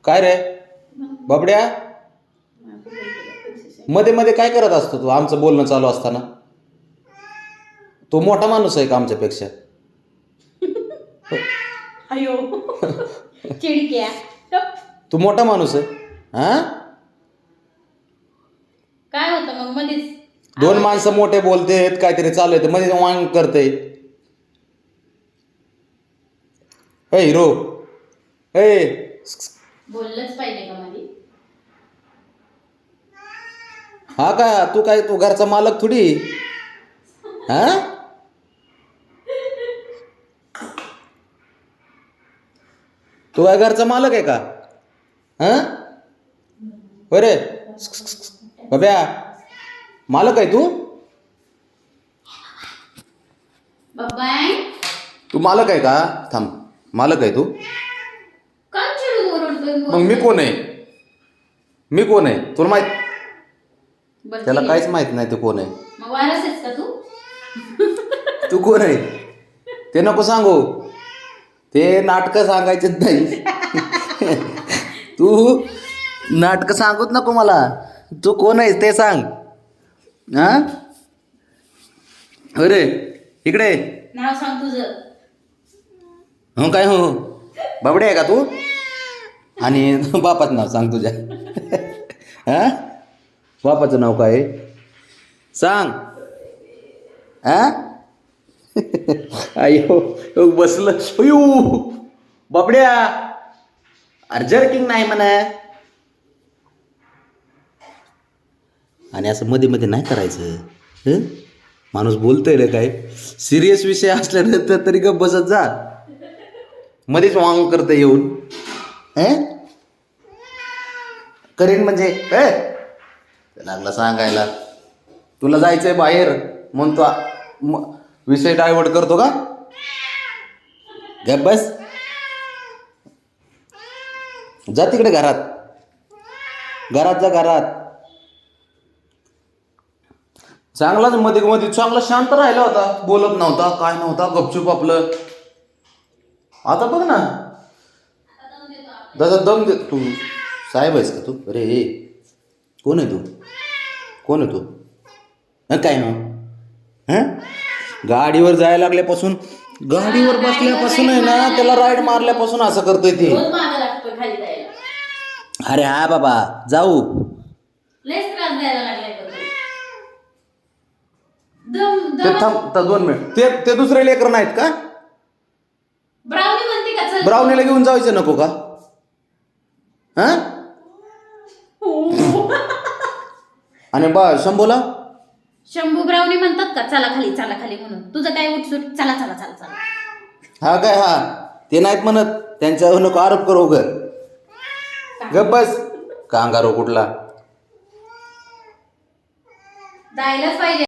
काय रे बाबड्या, मध्ये मध्ये काय करत असतो तू आमचं बोलणं चालू असताना? तो मोठा माणूस आहे का आमच्यापेक्षा? अयो चिडक्या. तू मोठा माणूस आहे हा? काय होतं मग मध्येच? दोन माणसं मोठे बोलतेत, काहीतरी चालू आहे मध्ये वांग करते. हे हिरो, हे बोललंच पाहिजे का मध्ये? हा का? तू काय, तू घरचा मालक थोडी हा? तू काय घरचा मालक आहे का हा? बरे बाब्या, मालक आहे तू? बाबाय तू मालक आहे का? थांब, मालक आहे तू? का चिडून ओरडतोय? मग मी कोण आहे? मी कोण आहे तुला माहित? बरं, त्याला ठीक काहीच आहे. माहित नाही तू कोण आहे. मग वारस आहेस का तू? तू कोण आहे ते नको सांगू, ते नाटकं सांगायचेच नाही. तू नाटकं सांगूच नको मला. तू कोण आहेस ते सांग हा? अरे इकडे नाव सांग तुझं. हो काय, हो बाबडे आहे का तू? आणि बापाचं नाव सांग तुझ्या. हा, बापाचं नाव काय सांग हा? अयो बसलं, अयो बाबड्या, अरे जर्किंग नाही म्हणा. आणि असं मध्ये मध्ये नाही करायचं हं? माणूस बोलतोय रे, काय सिरियस विषय असल्यानंतर तरी गप्प बसत जा. मध्येच वांग करतं येऊन करीन म्हणजे लागला सांगायला. तुला जायचंय बाहेर म्हणतो, विषय डायव्हर्ट करतो का? गप बस, जा तिकडे घरात, घरात जा घरात. चांगलाच मध्ये मध्ये चांगला शांत राहिला होता, बोलत नव्हता काय नव्हता, गपचूप आपलं. आता बघ ना, दादा दम दे. तू साहेब आहेस का तू? अरे हे कोण आहे तू? कोण आहे तू? काय ना हां, गाडीवर जायला लागल्यापासून, गाडीवर बसल्यापासून आहे ना, त्याला राईड मारल्यापासून असं करतोय ते. रोज मागं लागतोय खाली जायला. अरे हा बाबा जाऊ, लयच त्रास द्यायला लागलाय का तू? दम ते दम. थांब 2 मिनिट. ते दुसरे लेकर नाहीत का? ब्राउनी म्हणते का? चल. ब्राउनीला घेऊन जायचं नको का हा? आणि शंभूला? शंभू ब्राउनी म्हणतात का चला खाली चला खाली म्हणून? तुझं काय उठसूट? चला चला चला चला. हा काय, हा ते नाहीत म्हणत, त्यांच्यावर नको आरोप करू ग. गप बस, कांगारो कुठला. जायलाच पाहिजे.